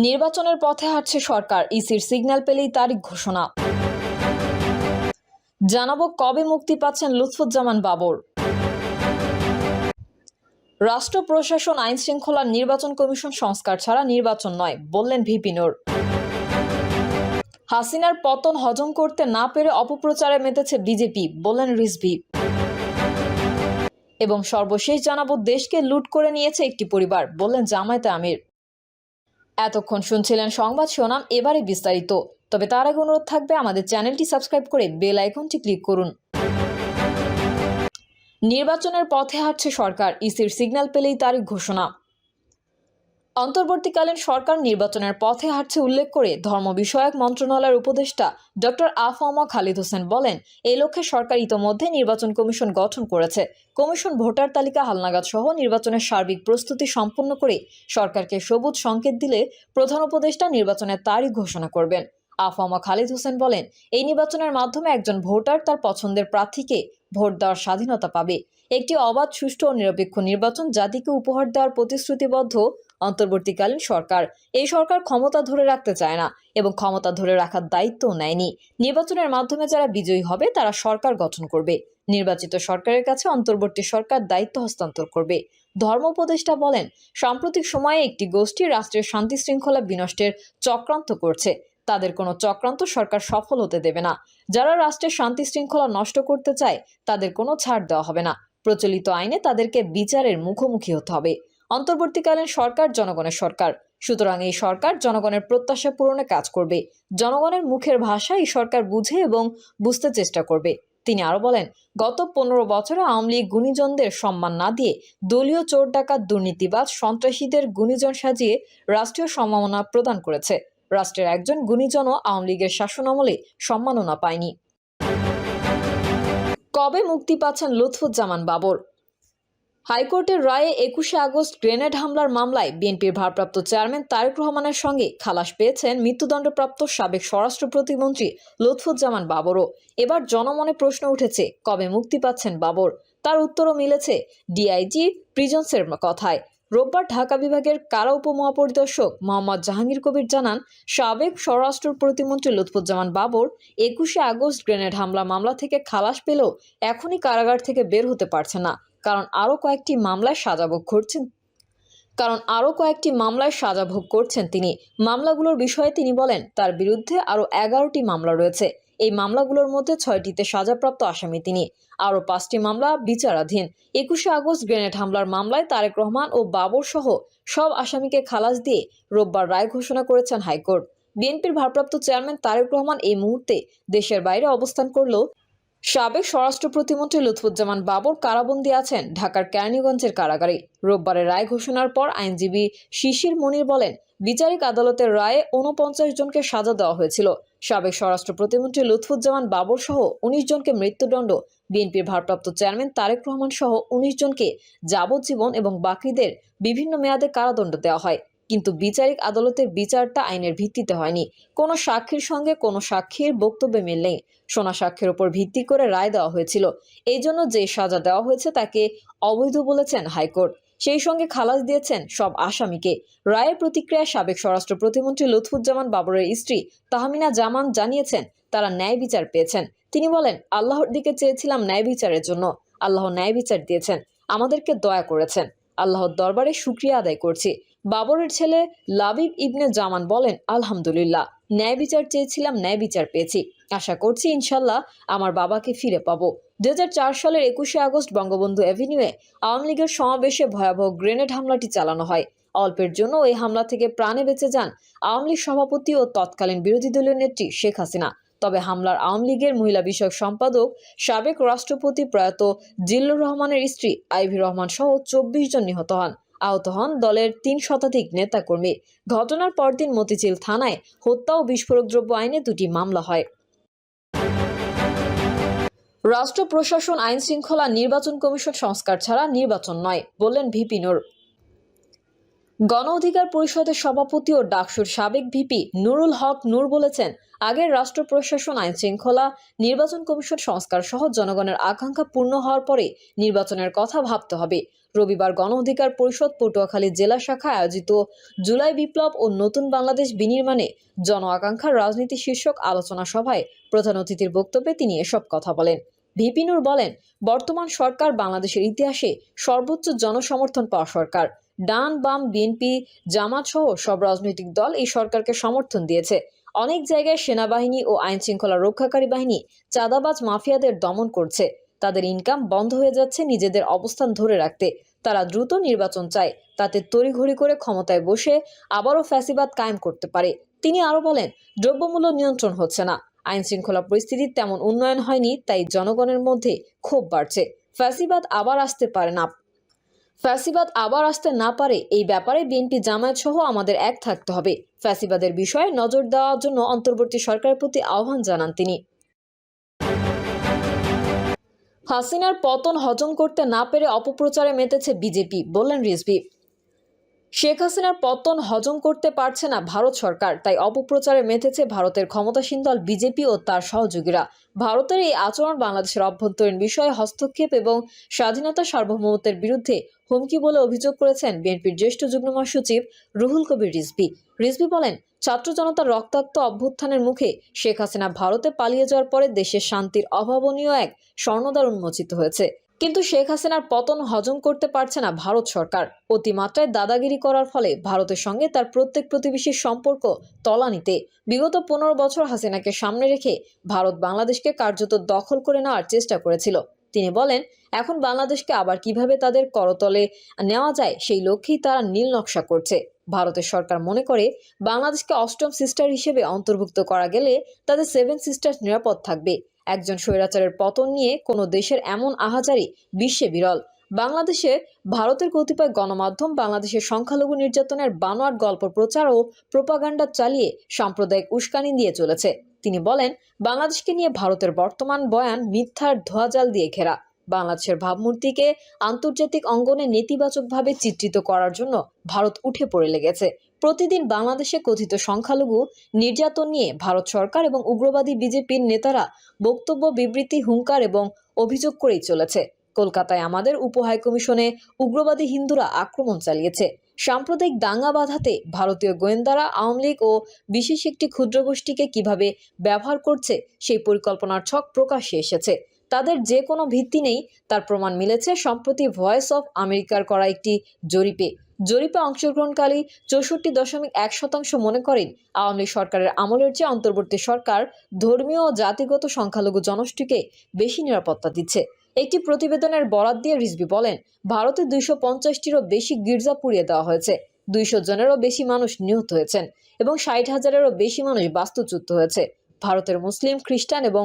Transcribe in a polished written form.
নির্বাচনের পথে হাঁটছে সরকার, ইসির সিগন্যাল পেলেই তারিখ ঘোষণা। জানাবো কবে মুক্তি পাচ্ছেন লুৎফুজ্জামান বাবর। রাষ্ট্র প্রশাসন, আইন শৃঙ্খলা, নির্বাচন কমিশন সংস্কার ছাড়া নির্বাচন নয় বললেন ভিপি নূর। হাসিনার পতন হজম করতে না পেরে অপপ্রচারে মেতেছে বিজেপি বললেন রিজভী। এবং সর্বশেষ জানাবো দেশকে লুট করে নিয়েছে একটি পরিবার বললেন জামায়াতে আমির। এতক্ষণ শুনছিলেন সংবাদ শিরোনাম, এবারে বিস্তারিত। তবে তার আগে অনুরোধ থাকবে আমাদের চ্যানেলটি সাবস্ক্রাইব করে বেল আইকনটি ক্লিক করুন। নির্বাচনের পথে হাঁটছে সরকার, ইসির সিগন্যাল পেলেই তারিখ ঘোষণা। অন্তর্বর্তীকালীন সরকার নির্বাচনের পথে হাঁটছে উল্লেখ করে ধর্ম বিষয়ক মন্ত্রণালয়ের উপদেষ্টা ডক্টর আফম খালিদ হোসেন বলেন, এই লক্ষ্যে সরকার ইতোমধ্যে নির্বাচন কমিশন গঠন করেছে। কমিশন ভোটার তালিকা হালনাগাদ সহ নির্বাচনের সার্বিক প্রস্তুতি সম্পন্ন করে সরকারকে সবুজ সংকেত দিলে প্রধান উপদেষ্টা নির্বাচনের তারিখ ঘোষণা করবেন। আফম খালিদ হোসেন বলেন, এই নির্বাচনের মাধ্যমে একজন ভোটার তার পছন্দের প্রার্থীকে ভোট দেওয়ার স্বাধীনতা পাবে। একটি অবাধ, সুষ্ঠু ও নিরপেক্ষ নির্বাচন জাতিকে উপহার দেওয়ার প্রতিশ্রুতিবদ্ধ অন্তর্বর্তীকালীন সরকার। এই সরকার ক্ষমতা ধরে রাখতে চায় না এবং ক্ষমতা ধরে রাখার দায়িত্বও নেয়নি। নির্বাচনের মাধ্যমে যারা বিজয়ী হবে তারা সরকার গঠন করবে। নির্বাচিত সরকারের কাছে অন্তর্বর্তী সরকার দায়িত্ব হস্তান্তর করবে। ধর্ম উপদেষ্টা বলেন, সাম্প্রতিক সময়ে একটি গোষ্ঠী রাষ্ট্রের শান্তি শৃঙ্খলা বিনষ্টের চক্রান্ত করছে। তাদের কোনো চক্রান্ত সরকার সফল হতে দেবে না। যারা রাষ্ট্রের শান্তি শৃঙ্খলা নষ্ট করতে চায় তাদের কোনো ছাড় দেওয়া হবে না। প্রচলিত আইনে তাদেরকে বিচারের মুখোমুখি হতে হবে। অন্তর্বর্তীকালীন সরকার জনগণের সরকার, সুতরাং এই সরকার জনগণের প্রত্যাশা পূরণে কাজ করবে। জনগণের মুখের ভাষা এই সরকার বুঝে এবং বুঝতে চেষ্টা করবে। তিনি আরো বলেন, গত 15 বছরে আওয়ামী লীগ গুণীজনদের সম্মান না দিয়ে দলীয় চোর ডাকাত, দুর্নীতিবাজ, সন্ত্রাসীদের গুণীজন সাজিয়ে রাষ্ট্রীয় সম্মাননা প্রদান করেছে। রাষ্ট্রের একজন গুণীজনও আওয়ামী লীগের শাসনামলে সম্মাননা পায়নি। কবে মুক্তি পাচ্ছেন লুৎফুজ্জামান বাবর? হাইকোর্টের রায়ে 21শে আগস্ট গ্রেনেড হামলার মামলায় বিএনপির ভারপ্রাপ্ত চেয়ারম্যান তারেক রহমানের সঙ্গে খালাস পেয়েছেন মৃত্যুদণ্ডপ্রাপ্ত সাবেক স্বরাষ্ট্র প্রতিমন্ত্রী লুৎফুজ্জামান বাবরও। এবার জনমনে প্রশ্ন উঠেছে, কবে মুক্তি পাচ্ছেন বাবর? তার উত্তরও মিলেছে ডিআইজি প্রিজন্সের কথায়। রোববার ঢাকা বিভাগের কারা উপমহাপরিদর্শক মোহাম্মদ জাহাঙ্গীর কবির জানান, সাবেক স্বরাষ্ট্র প্রতিমন্ত্রী লুৎফুজ্জামান বাবর 21শে আগস্ট গ্রেনেড হামলা মামলা থেকে খালাস পেলেও এখনই কারাগার থেকে বের হতে পারছে না। কারণ আরও কয়েকটি মামলায় সাজা ভোগ করছেন তিনি। মামলাগুলোর বিষয়ে তিনি বলেন, তার বিরুদ্ধে আরও 11টি মামলা রয়েছে। এই মামলাগুলোর মধ্যে 6টিতে সাজাপ্রাপ্ত আসামি তিনি। আরও 5টি মামলা বিচারাধীন। 21শে আগস্ট গ্রেনেড হামলার মামলায় তারেক রহমান ও বাবর সহ সব আসামিকে খালাস দিয়ে রোববার রায় ঘোষণা করেছেন হাইকোর্ট। বিএনপির ভারপ্রাপ্ত চেয়ারম্যান তারেক রহমান এই মুহূর্তে দেশের বাইরে অবস্থান করলেও সাবেক স্বরাষ্ট্র প্রতিমন্ত্রী লুৎফুজ্জামান বাবর কারাবন্দী আছেন ঢাকার কেরানীগঞ্জের কারাগারে। রোববারের রায় ঘোষণার পর আইনজীবী শিশির মনির বলেন, বিচারিক আদালতের রায়ে 49 জনকে সাজা দেওয়া হয়েছিল। সাবেক স্বরাষ্ট্র প্রতিমন্ত্রী লুৎফুজ্জামান বাবর সহ 19 জনকে মৃত্যুদণ্ড, বিএনপির ভারপ্রাপ্ত চেয়ারম্যান তারেক রহমান সহ 19 জনকে যাবজ্জীবন এবং বাকিদের বিভিন্ন মেয়াদে কারাদণ্ড দেওয়া হয়। কিন্তু বিচারিক আদালতের বিচারটা আইনের ভিত্তিতে হয়নি। কোনো সাক্ষীর সঙ্গে কোনো সাক্ষীর বক্তব্যে মিল নেই। শোনা সাক্ষ্যের উপর ভিত্তি করে রায় দেওয়া হয়েছিল। এই জন্য যে সাজা দেওয়া হয়েছে তাকে অবৈধ বলেছেন হাইকোর্ট। সেই সঙ্গে খালাস দিয়েছেন সব আসামিকে। রায়ের প্রতিক্রিয়ায় সাবেক স্বরাষ্ট্র প্রতিমন্ত্রী লুৎফুজ্জামান বাবরের স্ত্রী তাহমিনা জামান জানিয়েছেন, তারা ন্যায় বিচার পেয়েছেন। তিনি বলেন, আল্লাহর দিকে চেয়েছিলাম ন্যায় বিচারের জন্য, আল্লাহ ন্যায় বিচার দিয়েছেন, আমাদেরকে দয়া করেছেন। আল্লাহর দরবারে শুকরিয়া আদায় করছি। বাবরের ছেলে লাবিব ইবনে জামান বলেন, আলহামদুলিল্লাহ, ন্যায় বিচার চেয়েছিলাম, ন্যায় বিচার পেয়েছি। আশা করছি ইনশাল্লাহ আমার বাবাকে ফিরে পাবো। 2004 সালের 21শে আগস্ট বঙ্গবন্ধু অ্যাভিনিউয়ে আওয়ামী লীগের সমাবেশে ভয়াবহ গ্রেনেড হামলাটি চালানো হয়। অল্পের জন্য ওই হামলা থেকে প্রাণে বেঁচে যান আওয়ামী লীগ সভাপতি ও তৎকালীন বিরোধী দলীয় নেত্রী শেখ হাসিনা। তবে হামলার আওয়ামী লীগের মহিলা বিষয়ক সম্পাদক, সাবেক রাষ্ট্রপতি প্রয়াত জিল্লুর রহমানের স্ত্রী আইভি রহমান সহ 24 জন নিহত হন। আহত হন দলের 3 শতাধিক নেতাকর্মী। ঘটনার পরদিন মতিঝিল থানায় হত্যা ও বিস্ফোরক দ্রব্য আইনে 2টি মামলা হয়। রাষ্ট্র প্রশাসন, আইন শৃঙ্খলা, নির্বাচন কমিশন সংস্কার ছাড়া নির্বাচন নয় বললেন ভিপি নূর। গণ অধিকার পরিষদের সভাপতি ও ডাকসুর সাবেক ভিপি নুরুল হক নূর বলেছেন, আগের রাষ্ট্র প্রশাসন, আইন শৃঙ্খলা, নির্বাচন কমিশন সংস্কার সহ জনগণের আকাঙ্ক্ষা পূর্ণ হওয়ার পরে নির্বাচনের কথা ভাবতে হবে। রবিবার গণ অধিকার পরিষদ পটুয়াখালী জেলা শাখা আয়োজিত জুলাই বিপ্লব ও নতুন বাংলাদেশ বিনির্মাণে জন আকাঙ্ক্ষার রাজনীতি শীর্ষক আলোচনা সভায় প্রধান অতিথির বক্তব্যে তিনি এসব কথা বলেন। ভিপি নূর বলেন, বর্তমান সরকার বাংলাদেশের ইতিহাসে সর্বোচ্চ জনসমর্থন পাওয়া সরকার। ডান, বাম, বিএনপি, জামাত সহ সব রাজনৈতিক দল এই সরকারকে সমর্থন দিয়েছে। অনেক জায়গায় সেনাবাহিনী ও আইন শৃঙ্খলা রক্ষাকারী বাহিনী চাঁদাবাজ মাফিয়াদের দমন করছে। তাদের ইনকাম বন্ধ হয়ে যাচ্ছে নিজেদের অবস্থান ধরে রাখতে। তারা দ্রুত নির্বাচন চায়, তাতে তড়িঘড়ি করে ক্ষমতায় বসে আবারও ফ্যাসিবাদ কায়েম করতে পারে। তিনি আরো বলেন, দ্রব্যমূল্য নিয়ন্ত্রণ হচ্ছে না, আইন শৃঙ্খলা পরিস্থিতির তেমন উন্নয়ন হয়নি, তাই জনগণের মধ্যে ক্ষোভ বাড়ছে। ফ্যাসিবাদ আবার আসতে না পারে এই ব্যাপারে বিএনপি, জামায়াত সহ আমাদের এক থাকতে হবে। ফ্যাসিবাদের বিষয়ে নজর দেওয়ার জন্য অন্তর্বর্তী সরকারের প্রতি আহ্বান জানান তিনি। হাসিনার পতন হজম করতে না পেরে অপপ্রচারে মেতেছে বিজেপি, বললেন রিজভী। শেখ হাসিনার পতন হজম করতে পারছে না ভারত সরকার, তাই অপপ্রচারে মেতেছে ভারতের ক্ষমতাসীন দল বিজেপি ও তার সহযোগীরা। ভারতের এই আচরণ বাংলাদেশের অভ্যন্তরীণ বিষয়ে হস্তক্ষেপ এবং স্বাধীনতা সার্বভৌমত্বের বিরুদ্ধে হুমকি বলে অভিযোগ করেছেন বিএনপির জ্যেষ্ঠ যুগ্ম মহাসচিব রুহুল কবির রিজভী। রিজভী বলেন, ছাত্র জনতার রক্তাক্ত অভ্যুত্থানের মুখে শেখ হাসিনা ভারতে পালিয়ে যাওয়ার পরে দেশের শান্তির অভাবনীয় এক স্বর্ণদ্বার উন্মোচিত হয়েছে। কিন্তু শেখ হাসিনার পতন হজম করতে পারছে না ভারত সরকার। অতিমাত্রায় দাদাগিরি করার ফলে ভারতের সঙ্গে তার প্রত্যেক প্রতিবেশীর সম্পর্ক তলানিতে। বিগত 15 বছর হাসিনাকে সামনে রেখে ভারত বাংলাদেশকে কার্যত দখল করে নেওয়ার চেষ্টা করেছিল। তিনি বলেন, এখন বাংলাদেশকে আবার কিভাবে তাদের করতলে নেওয়া যায় সেই লক্ষ্যেই তারা নীল নকশা করছে। ভারতের সরকার মনে করে বাংলাদেশকে অষ্টম সিস্টার হিসেবে অন্তর্ভুক্ত করা গেলে তাদের 7 সিস্টার্স নিরাপদ থাকবে। একজন স্বৈরাচারের পতন নিয়ে কোনো দেশের এমন আহাজারি বিশ্বে বিরল। বাংলাদেশে ভারতের কতিপয় গণমাধ্যম বাংলাদেশের সংখ্যালঘু নির্যাতনের বানোয়াট গল্প প্রচার ও প্রোপাগান্ডা চালিয়ে সাম্প্রদায়িক উস্কানি দিয়ে চলেছে। তিনি বলেন, বাংলাদেশকে নিয়ে ভারতের বর্তমান বয়ান মিথ্যার ধোঁয়াজাল দিয়ে ঘেরা। বাংলাদেশের ভাবমূর্তিকে আন্তর্জাতিক অঙ্গনে নেতিবাচকভাবে চিত্রিত করার জন্য ভারত উঠে পড়ে লেগেছে। প্রতিদিন বাংলাদেশে কথিত সংখ্যালঘু নির্যাতন নিয়ে ভারত সরকার এবং উগ্রবাদী বিজেপির নেতারা বক্তব্য, বিবৃতি, হুঙ্কার এবং অভিযোগ করেই চলেছে। কলকাতায় আমাদের উপহাইকমিশনে উগ্রবাদী হিন্দুরা আক্রমণ চালিয়েছে। সাম্প্রদায়িক দাঙ্গা বাঁধাতে ভারতীয় গোয়েন্দারা আওয়ামী লীগ ও বিশেষ একটি ক্ষুদ্র গোষ্ঠীকে কিভাবে ব্যবহার করছে সেই পরিকল্পনার ছক প্রকাশ্যে এসেছে। তাদের যে কোনো ভিত্তি নেই তার প্রমাণ মিলেছে সম্প্রতি ভয়েস অফ আমেরিকার করা একটি জরিপে অংশগ্রহণকারী 64.1% মনে করেন আওয়ামী লীগ সরকারের আমলের চেয়ে অন্তর্বর্তী সরকার ধর্মীয় ও জাতিগত সংখ্যালঘু জনগোষ্ঠীকে বেশি নিরাপত্তা দিচ্ছে। একটি প্রতিবেদনের বরাত দিয়ে রিজভী বলেন, ভারতে 250টিরও বেশি গির্জা পুড়িয়ে দেওয়া হয়েছে, 200 জনেরও বেশি মানুষ নিহত হয়েছেন এবং 60,000-এরও বেশি মানুষ বাস্তুচ্যুত হয়েছে। ভারতের মুসলিম, খ্রিস্টান এবং